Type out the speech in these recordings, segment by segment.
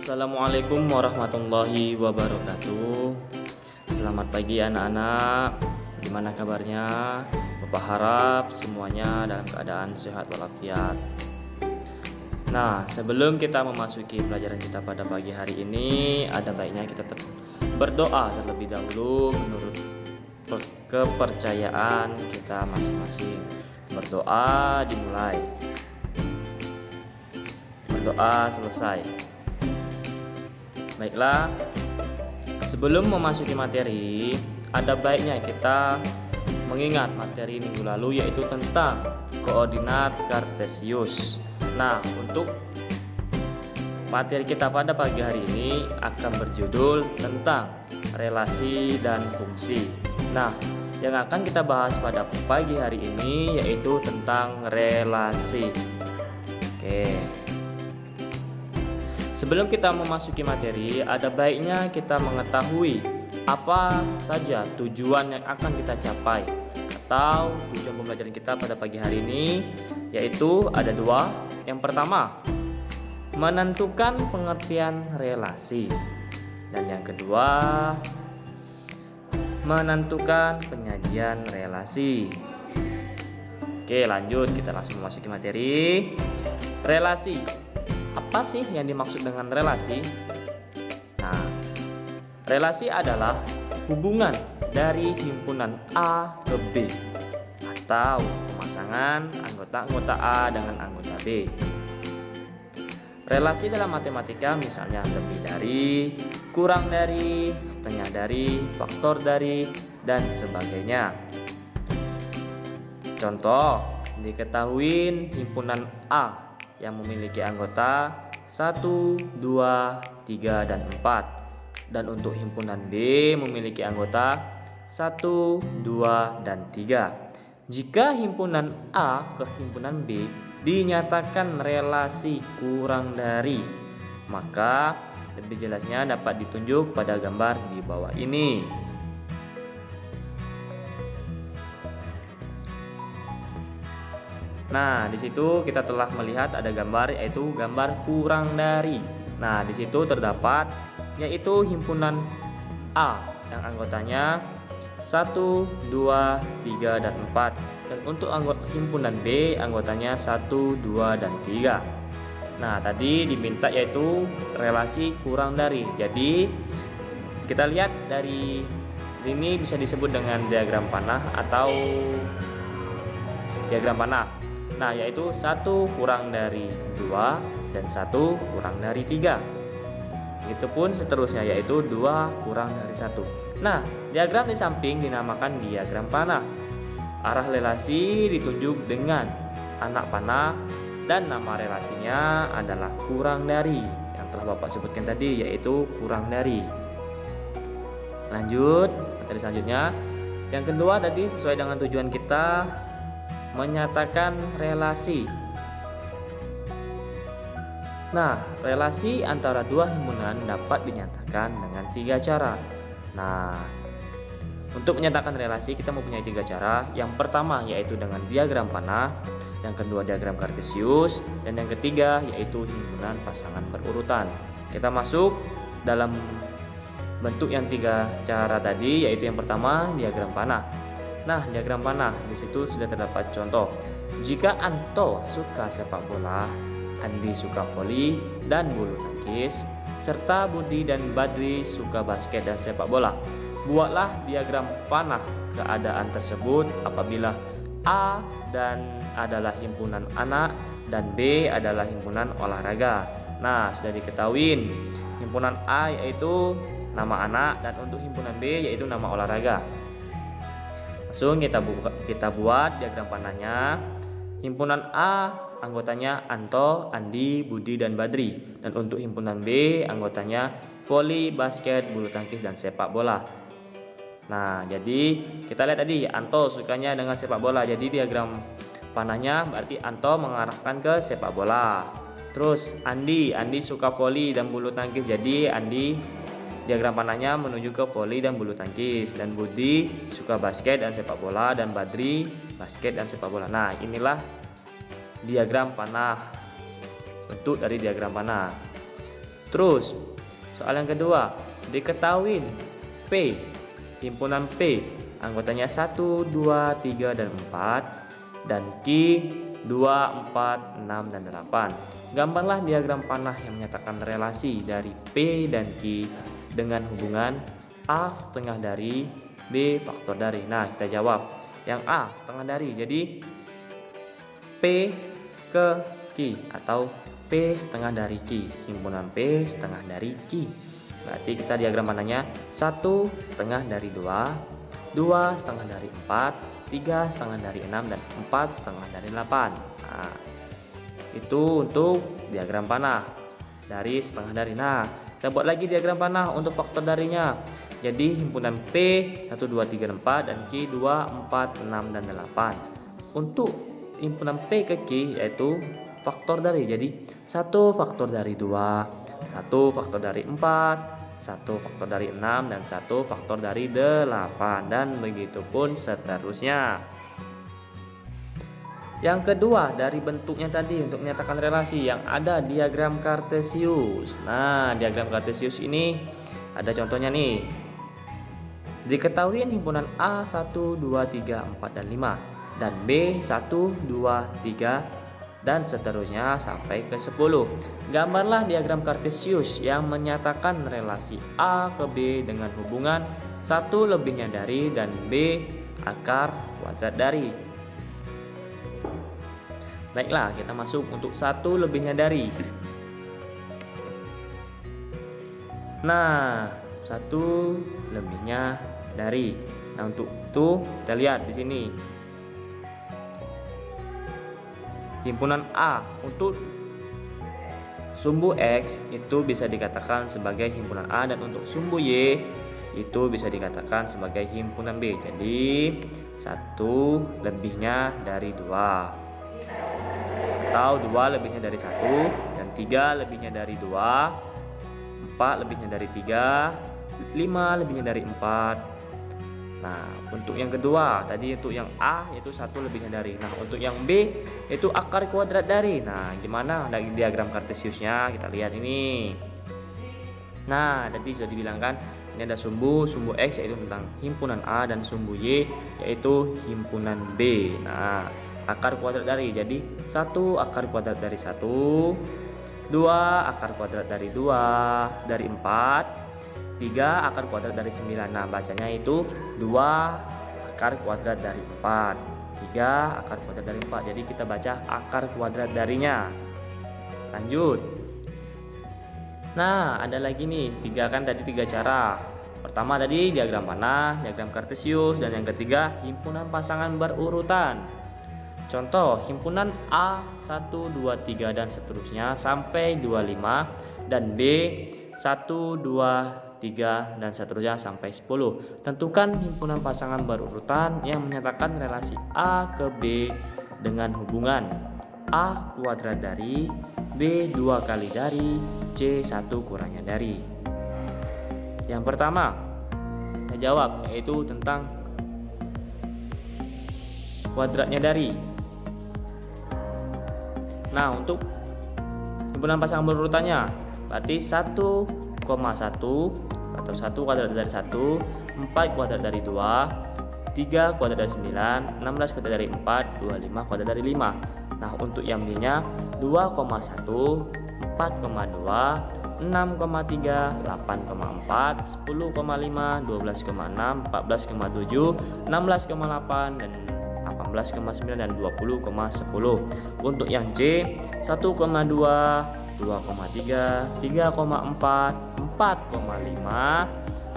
Assalamualaikum warahmatullahi wabarakatuh. Selamat pagi anak-anak. Gimana kabarnya? Bapak harap semuanya dalam keadaan sehat walafiat. Nah, sebelum kita memasuki pelajaran kita pada pagi hari ini, ada baiknya kita berdoa terlebih dahulu menurut kepercayaan kita masing-masing. Berdoa dimulai, berdoa selesai. Baiklah, sebelum memasuki materi, ada baiknya kita mengingat materi minggu lalu, yaitu tentang koordinat kartesius. Nah, untuk materi kita pada pagi hari ini akan berjudul tentang relasi dan fungsi. Nah, yang akan kita bahas pada pagi hari ini yaitu tentang relasi. Oke. Sebelum kita memasuki materi, ada baiknya kita mengetahui apa saja tujuan yang akan kita capai atau tujuan pembelajaran kita pada pagi hari ini, yaitu ada dua. Yang pertama, menentukan pengertian relasi, dan yang kedua, menentukan penyajian relasi. Oke, lanjut, kita langsung memasuki materi. Relasi. Apa sih yang dimaksud dengan relasi? Nah, relasi adalah hubungan dari himpunan A ke B atau pemasangan anggota A dengan anggota B. Relasi dalam matematika misalnya lebih dari, kurang dari, setengah dari, faktor dari, dan sebagainya. Contoh, diketahui himpunan A yang memiliki anggota 1, 2, 3, dan 4. Dan untuk himpunan B memiliki anggota 1, 2, dan 3. Jika himpunan A ke himpunan B dinyatakan relasi kurang dari, maka lebih jelasnya dapat ditunjuk pada gambar di bawah ini. Nah, di situ kita telah melihat ada gambar, yaitu gambar kurang dari. Nah, di situ terdapat yaitu himpunan A yang anggotanya 1, 2, 3, dan 4. Dan untuk himpunan B anggotanya 1, 2, dan 3. Nah, tadi diminta yaitu relasi kurang dari. Jadi kita lihat dari ini bisa disebut dengan diagram panah atau diagram panah. Nah, yaitu 1 kurang dari 2 dan 1 kurang dari 3. Itu pun seterusnya, yaitu 2 kurang dari 1. Nah, diagram di samping dinamakan diagram panah. Arah relasi ditunjuk dengan anak panah dan nama relasinya adalah kurang dari, yang telah Bapak sebutkan tadi, yaitu kurang dari. Lanjut, materi selanjutnya. Yang kedua tadi sesuai dengan tujuan kita, menyatakan relasi. Nah, relasi antara dua himpunan dapat dinyatakan dengan 3 cara. Nah, untuk menyatakan relasi kita mempunyai 3 cara. Yang pertama yaitu dengan diagram panah, yang kedua diagram kartesius, dan yang ketiga yaitu himpunan pasangan berurutan. Kita masuk dalam bentuk yang 3 cara tadi, yaitu yang pertama diagram panah. Nah, diagram panah di situ sudah terdapat contoh. Jika Anto suka sepak bola, Andi suka voli dan bulu tangkis, serta Budi dan Badri suka basket dan sepak bola. Buatlah diagram panah keadaan tersebut apabila A adalah himpunan anak dan B adalah himpunan olahraga. Nah, sudah diketahui himpunan A yaitu nama anak dan untuk himpunan B yaitu nama olahraga. Langsung kita buat diagram panahnya. Himpunan A anggotanya Anto, Andi, Budi, dan Badri. Dan untuk himpunan B anggotanya voli, basket, bulu tangkis, dan sepak bola. Nah, jadi kita lihat tadi Anto sukanya dengan sepak bola. Jadi diagram panahnya berarti Anto mengarahkan ke sepak bola. Terus Andi suka voli dan bulu tangkis. Jadi Andi diagram panahnya menuju ke voli dan bulu tangkis. Dan Budi suka basket dan sepak bola, dan Badri basket dan sepak bola. Nah, inilah diagram panah, bentuk dari diagram panah. Terus soal yang kedua, diketahui P, himpunan P anggotanya 1, 2, 3, dan 4, dan Q 2, 4, 6, dan 8. Gambarlah diagram panah yang menyatakan relasi dari P dan Q dengan hubungan A setengah dari B faktor dari. Nah, kita jawab yang A setengah dari. Jadi P ke Q atau P setengah dari Q, himpunan P setengah dari Q. Berarti kita diagram panahnya 1 setengah dari 2, 2 setengah dari 4, 3 setengah dari 6, dan 4 setengah dari 8. Nah, itu untuk diagram panah dari setengah dari. Nah, kita buat lagi diagram panah untuk faktor darinya. Jadi himpunan P 1, 2, 3, dan 4, dan Q 2, 4, 6, dan 8. Untuk himpunan P ke Q yaitu faktor dari. Jadi 1 faktor dari 2, 1 faktor dari 4, 1 faktor dari 6, dan 1 faktor dari 8, dan begitu pun seterusnya. Yang kedua, dari bentuknya tadi untuk menyatakan relasi yang ada diagram kartesius. Nah, diagram kartesius ini ada contohnya nih. Diketahui himpunan A 1, 2, 3, 4, dan 5, dan B 1, 2, 3, dan seterusnya sampai ke 10. Gambarlah diagram kartesius yang menyatakan relasi A ke B dengan hubungan 1 lebihnya dari dan B akar kuadrat dari. Baiklah, kita masuk untuk 1 lebihnya dari. Nah, 1 lebihnya dari. Nah, untuk itu kita lihat di sini. Himpunan A untuk sumbu X itu bisa dikatakan sebagai himpunan A, dan untuk sumbu Y itu bisa dikatakan sebagai himpunan B. Jadi 1 lebihnya dari 2, atau 2 lebihnya dari 1, dan 3 lebihnya dari 2, 4 lebihnya dari 3, 5 lebihnya dari 4. Nah, untuk yang kedua tadi untuk yang A itu 1 lebihnya dari. Nah, untuk yang B itu akar kuadrat dari. Nah, gimana dari diagram kartesiusnya? Kita lihat ini. Nah, tadi sudah dibilangkan ini ada sumbu X yaitu tentang himpunan A, dan sumbu Y yaitu himpunan B. Nah, akar kuadrat dari. Jadi 1 akar kuadrat dari 1, 2 akar kuadrat dari 2 dari 4, 3 akar kuadrat dari 9. Nah, bacanya itu 2 akar kuadrat dari 4, 3 akar kuadrat dari 4. Jadi kita baca akar kuadrat darinya. Lanjut. Nah, ada lagi nih, kan tadi 3 cara. Pertama tadi diagram panah, diagram kartesius, dan yang ketiga himpunan pasangan berurutan. Contoh himpunan A 1, 2, 3, dan seterusnya sampai 25, dan B 1, 2, 3, dan seterusnya sampai 10. Tentukan himpunan pasangan berurutan yang menyatakan relasi A ke B dengan hubungan A kuadrat dari, B 2 kali dari, C 1 kurangnya dari. Yang pertama kita jawab yaitu tentang kuadratnya dari. Nah, untuk himpunan pasangan berurutannya berarti 1,1 atau 1 kuadrat dari 1, 4 kuadrat dari 2, 3 kuadrat dari 9, 16 kuadrat dari 4, 25 kuadrat dari 5. Nah, untuk yang B-nya 2,1, 4,2, 6,3, 8,4, 10,5, 12,6, 14,7, 16,8, dan 18,9, dan 20,10. Untuk yang C 1,2, 2,3, 3,4, 4,5,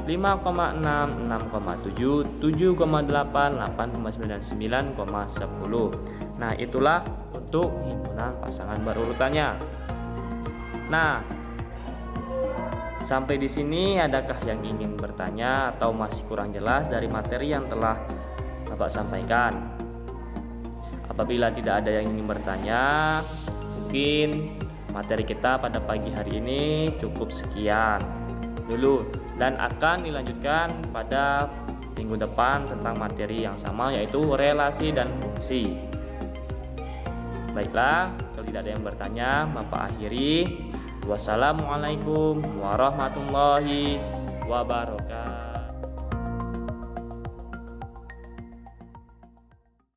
5,6, 6,7, 7,8, 8,9, dan 9,10. Nah, itulah untuk himpunan pasangan berurutannya. Nah, sampai di sini adakah yang ingin bertanya atau masih kurang jelas dari materi yang telah Bapak sampaikan? Apabila tidak ada yang ingin bertanya, mungkin materi kita pada pagi hari ini cukup sekian dulu, dan akan dilanjutkan pada minggu depan tentang materi yang sama yaitu relasi dan fungsi. Baiklah, kalau tidak ada yang bertanya, Bapak akhiri. Wassalamualaikum warahmatullahi wabarakatuh.